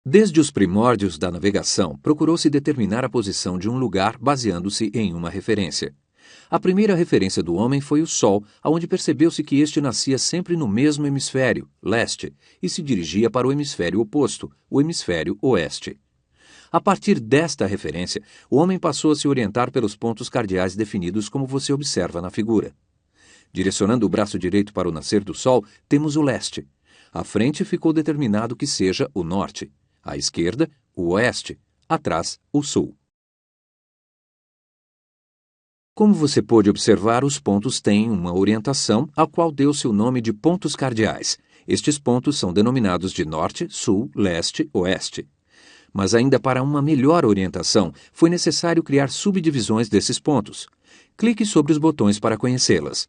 Desde os primórdios da navegação, procurou-se determinar a posição de um lugar baseando-se em uma referência. A primeira referência do homem foi o Sol, aonde percebeu-se que este nascia sempre no mesmo hemisfério, leste, e se dirigia para o hemisfério oposto, o hemisfério oeste. A partir desta referência, o homem passou a se orientar pelos pontos cardeais definidos como você observa na figura. Direcionando o braço direito para o nascer do Sol, temos o leste. À frente ficou determinado que seja o norte. À esquerda, o oeste. Atrás, o sul. Como você pôde observar, os pontos têm uma orientação, a qual deu seu nome de pontos cardeais. Estes pontos são denominados de norte, sul, leste, oeste. Mas ainda para uma melhor orientação, foi necessário criar subdivisões desses pontos. Clique sobre os botões para conhecê-las.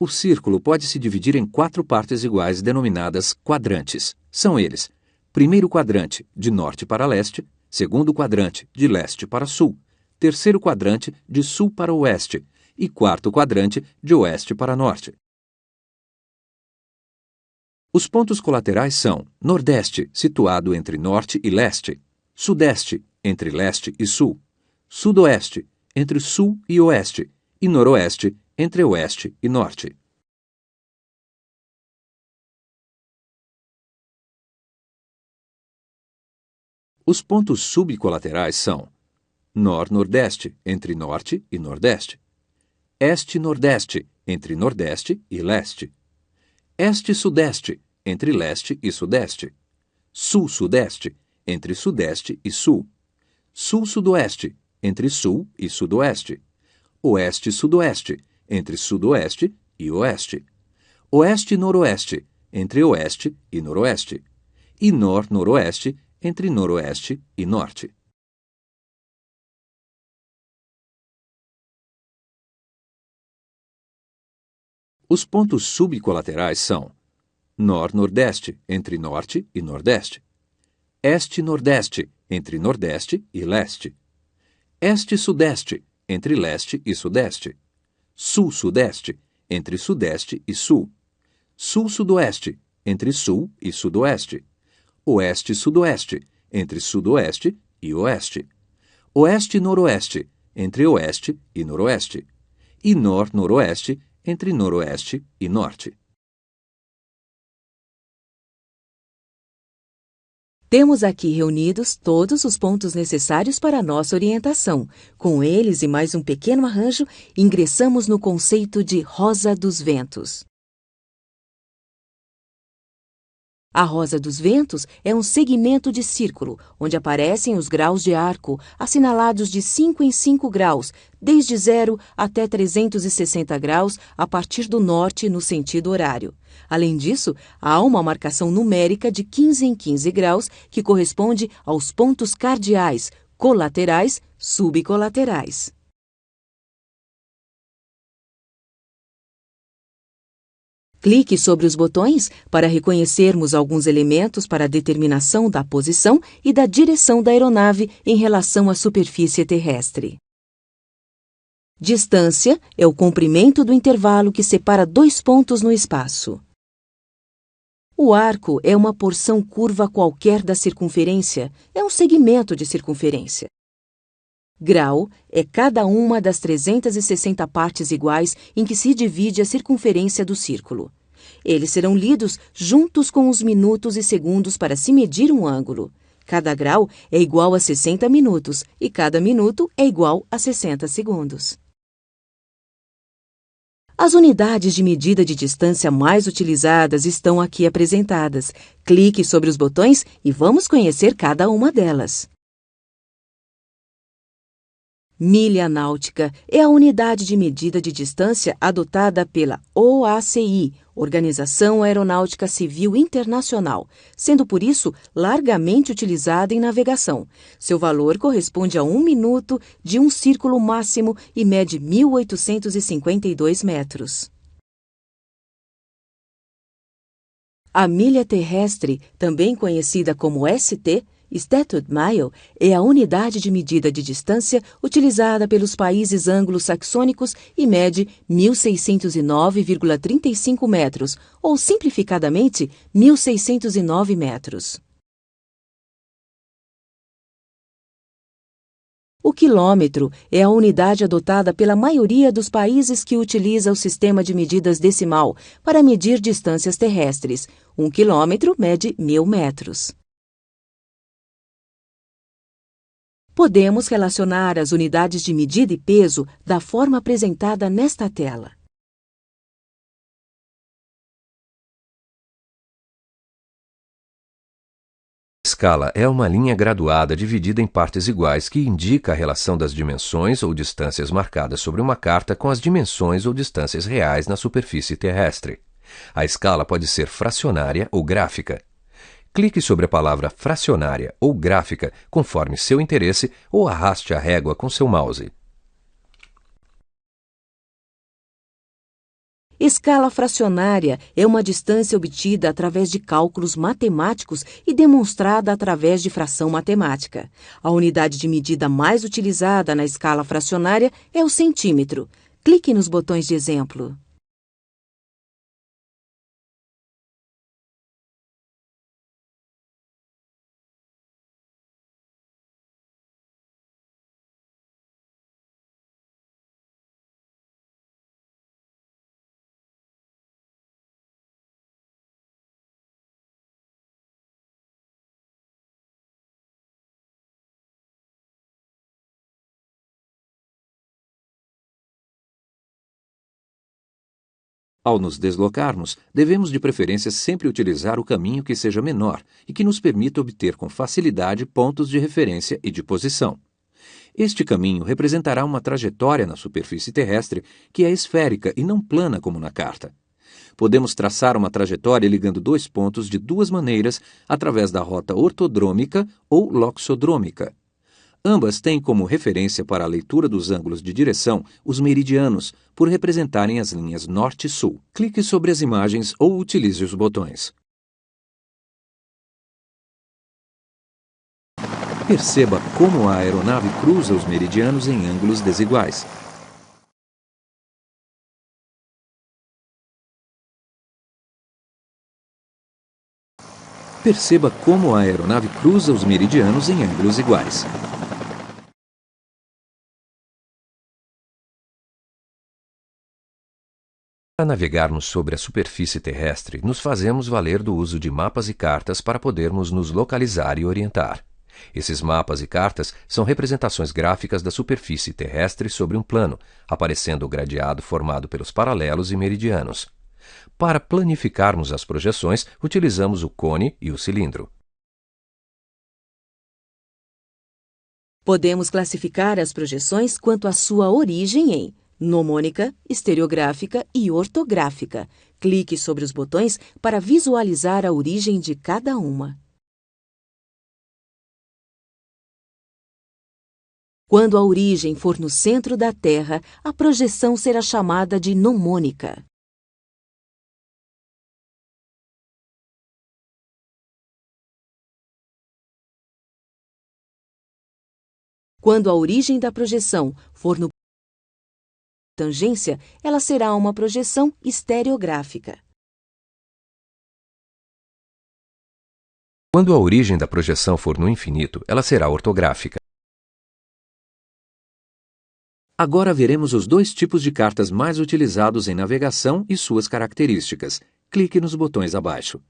O círculo pode se dividir em 4 partes iguais denominadas quadrantes. São eles: primeiro quadrante, de norte para leste; segundo quadrante, de leste para sul; terceiro quadrante, de sul para oeste; e quarto quadrante, de oeste para norte. Os pontos colaterais são nordeste, situado entre norte e leste; sudeste, entre leste e sul; sudoeste, entre sul e oeste; e noroeste, entre oeste e norte. Os pontos subcolaterais são nor-nordeste, entre norte e nordeste; este-nordeste, entre nordeste e leste; este-sudeste, entre leste e sudeste; sul-sudeste, entre sudeste e sul; sul-sudoeste, entre sul e sudoeste; oeste-sudoeste, entre sudoeste e oeste; oeste-noroeste, entre oeste e noroeste; e nor-noroeste, entre noroeste e norte. Os pontos subcolaterais são nor-nordeste, entre norte e nordeste; este-nordeste, entre nordeste e leste; este-sudeste, entre leste e sudeste; sul-sudeste, entre sudeste e sul; sul-sudoeste, entre sul e sudoeste; oeste-sudoeste, entre sudoeste e oeste; oeste-noroeste, entre oeste e noroeste; e nor-noroeste, entre noroeste e norte. Temos aqui reunidos todos os pontos necessários para a nossa orientação. Com eles e mais um pequeno arranjo, ingressamos no conceito de rosa dos ventos. A rosa dos ventos é um segmento de círculo, onde aparecem os graus de arco, assinalados de 5 em 5 graus, desde 0 até 360 graus, a partir do norte no sentido horário. Além disso, há uma marcação numérica de 15 em 15 graus, que corresponde aos pontos cardeais, colaterais, subcolaterais. Clique sobre os botões para reconhecermos alguns elementos para a determinação da posição e da direção da aeronave em relação à superfície terrestre. Distância é o comprimento do intervalo que separa 2 pontos no espaço. O arco é uma porção curva qualquer da circunferência, é um segmento de circunferência. Grau é cada uma das 360 partes iguais em que se divide a circunferência do círculo. Eles serão lidos juntos com os minutos e segundos para se medir um ângulo. Cada grau é igual a 60 minutos e cada minuto é igual a 60 segundos. As unidades de medida de distância mais utilizadas estão aqui apresentadas. Clique sobre os botões e vamos conhecer cada uma delas. Milha náutica é a unidade de medida de distância adotada pela OACI, Organização Aeronáutica Civil Internacional, sendo por isso largamente utilizada em navegação. Seu valor corresponde a 1 minuto de um círculo máximo e mede 1.852 metros. A milha terrestre, também conhecida como ST, Statute Mile é a unidade de medida de distância utilizada pelos países anglo-saxônicos e mede 1.609,35 metros, ou simplificadamente 1.609 metros. O quilômetro é a unidade adotada pela maioria dos países que utiliza o sistema de medidas decimal para medir distâncias terrestres. 1 quilômetro mede 1.000 metros. Podemos relacionar as unidades de medida e peso da forma apresentada nesta tela. Escala é uma linha graduada dividida em partes iguais que indica a relação das dimensões ou distâncias marcadas sobre uma carta com as dimensões ou distâncias reais na superfície terrestre. A escala pode ser fracionária ou gráfica. Clique sobre a palavra fracionária ou gráfica conforme seu interesse ou arraste a régua com seu mouse. Escala fracionária é uma distância obtida através de cálculos matemáticos e demonstrada através de fração matemática. A unidade de medida mais utilizada na escala fracionária é o centímetro. Clique nos botões de exemplo. Ao nos deslocarmos, devemos de preferência sempre utilizar o caminho que seja menor e que nos permita obter com facilidade pontos de referência e de posição. Este caminho representará uma trajetória na superfície terrestre que é esférica e não plana como na carta. Podemos traçar uma trajetória ligando dois pontos de duas maneiras através da rota ortodrômica ou loxodrômica. Ambas têm como referência para a leitura dos ângulos de direção os meridianos, por representarem as linhas norte e sul. Clique sobre as imagens ou utilize os botões. Perceba como a aeronave cruza os meridianos em ângulos desiguais. Perceba como a aeronave cruza os meridianos em ângulos iguais. Para navegarmos sobre a superfície terrestre, nos fazemos valer do uso de mapas e cartas para podermos nos localizar e orientar. Esses mapas e cartas são representações gráficas da superfície terrestre sobre um plano, aparecendo o gradeado formado pelos paralelos e meridianos. Para planificarmos as projeções, utilizamos o cone e o cilindro. Podemos classificar as projeções quanto à sua origem em gnomônica, estereográfica e ortográfica. Clique sobre os botões para visualizar a origem de cada uma. Quando a origem for no centro da Terra, a projeção será chamada de gnomônica. Quando a origem da projeção for no tangência, ela será uma projeção estereográfica. Quando a origem da projeção for no infinito, ela será ortográfica. Agora veremos os dois tipos de cartas mais utilizados em navegação e suas características. Clique nos botões abaixo.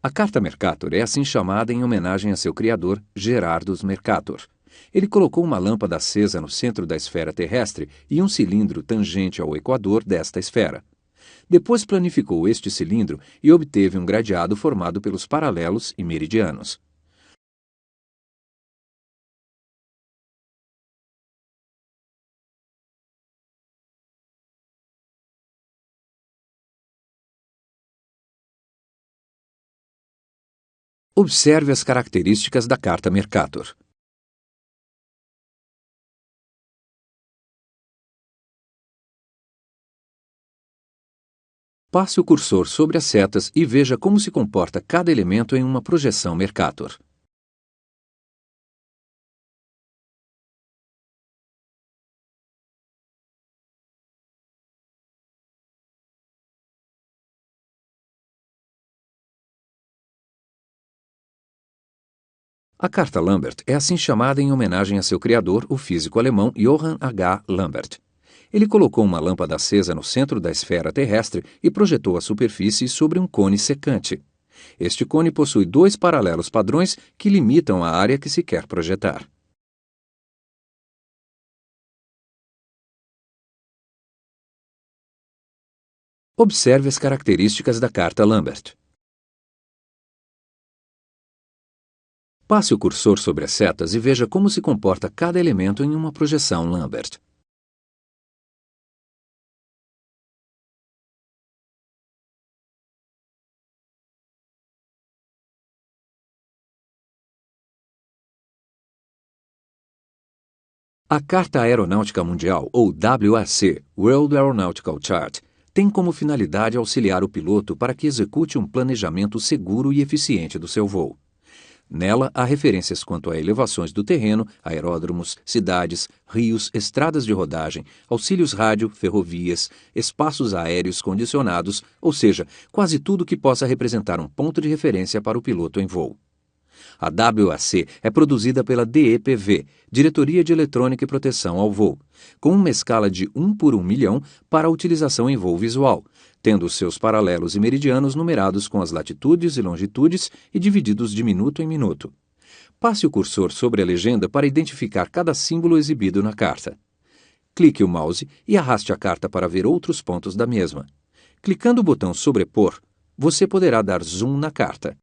A carta Mercator é assim chamada em homenagem a seu criador, Gerardus Mercator. Ele colocou uma lâmpada acesa no centro da esfera terrestre e um cilindro tangente ao equador desta esfera. Depois planificou este cilindro e obteve um gradeado formado pelos paralelos e meridianos. Observe as características da carta Mercator. Passe o cursor sobre as setas e veja como se comporta cada elemento em uma projeção Mercator. A carta Lambert é assim chamada em homenagem a seu criador, o físico alemão Johann H. Lambert. Ele colocou uma lâmpada acesa no centro da esfera terrestre e projetou a superfície sobre um cone secante. Este cone possui dois paralelos padrões que limitam a área que se quer projetar. Observe as características da carta Lambert. Passe o cursor sobre as setas e veja como se comporta cada elemento em uma projeção Lambert. A Carta Aeronáutica Mundial, ou WAC, World Aeronautical Chart, tem como finalidade auxiliar o piloto para que execute um planejamento seguro e eficiente do seu voo. Nela, há referências quanto a elevações do terreno, aeródromos, cidades, rios, estradas de rodagem, auxílios rádio, ferrovias, espaços aéreos condicionados, ou seja, quase tudo que possa representar um ponto de referência para o piloto em voo. A WAC é produzida pela DEPV, Diretoria de Eletrônica e Proteção ao Voo, com uma escala de 1 por 1 milhão para a utilização em voo visual, tendo seus paralelos e meridianos numerados com as latitudes e longitudes e divididos de minuto em minuto. Passe o cursor sobre a legenda para identificar cada símbolo exibido na carta. Clique o mouse e arraste a carta para ver outros pontos da mesma. Clicando o botão Sobrepor, você poderá dar zoom na carta.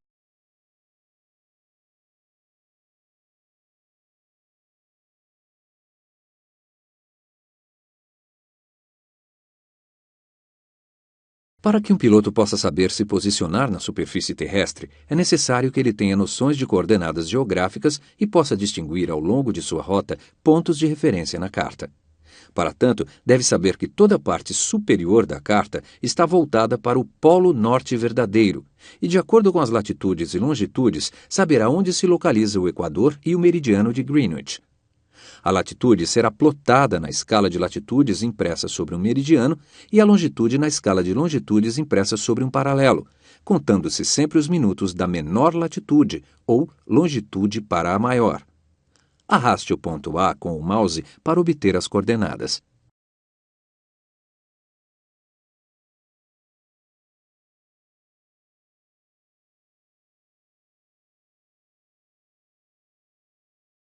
Para que um piloto possa saber se posicionar na superfície terrestre, é necessário que ele tenha noções de coordenadas geográficas e possa distinguir ao longo de sua rota pontos de referência na carta. Para tanto, deve saber que toda a parte superior da carta está voltada para o Polo Norte verdadeiro e, de acordo com as latitudes e longitudes, saberá onde se localiza o Equador e o meridiano de Greenwich. A latitude será plotada na escala de latitudes impressa sobre um meridiano e a longitude na escala de longitudes impressa sobre um paralelo, contando-se sempre os minutos da menor latitude ou longitude para a maior. Arraste o ponto A com o mouse para obter as coordenadas.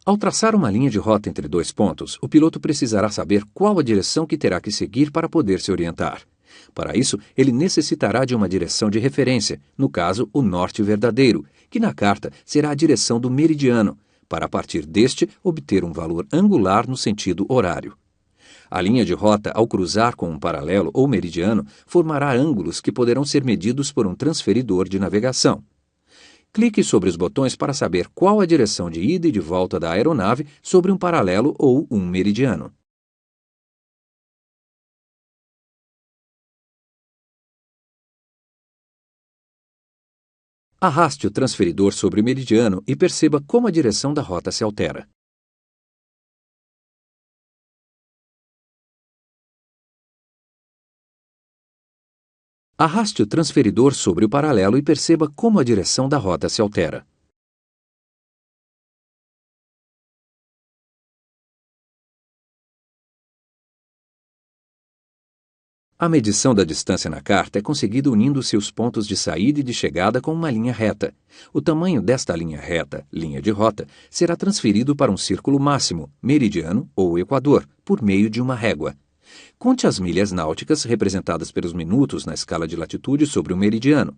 Ao traçar uma linha de rota entre dois pontos, o piloto precisará saber qual a direção que terá que seguir para poder se orientar. Para isso, ele necessitará de uma direção de referência, no caso, o norte verdadeiro, que na carta será a direção do meridiano, para a partir deste obter um valor angular no sentido horário. A linha de rota, ao cruzar com um paralelo ou meridiano, formará ângulos que poderão ser medidos por um transferidor de navegação. Clique sobre os botões para saber qual a direção de ida e de volta da aeronave sobre um paralelo ou um meridiano. Arraste o transferidor sobre o meridiano e perceba como a direção da rota se altera. Arraste o transferidor sobre o paralelo e perceba como a direção da rota se altera. A medição da distância na carta é conseguida unindo-se os pontos de saída e de chegada com uma linha reta. O tamanho desta linha reta, linha de rota, será transferido para um círculo máximo, meridiano ou equador, por meio de uma régua. Conte as milhas náuticas representadas pelos minutos na escala de latitude sobre o meridiano.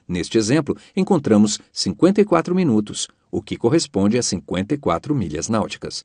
Neste exemplo, encontramos 54 minutos, o que corresponde a 54 milhas náuticas.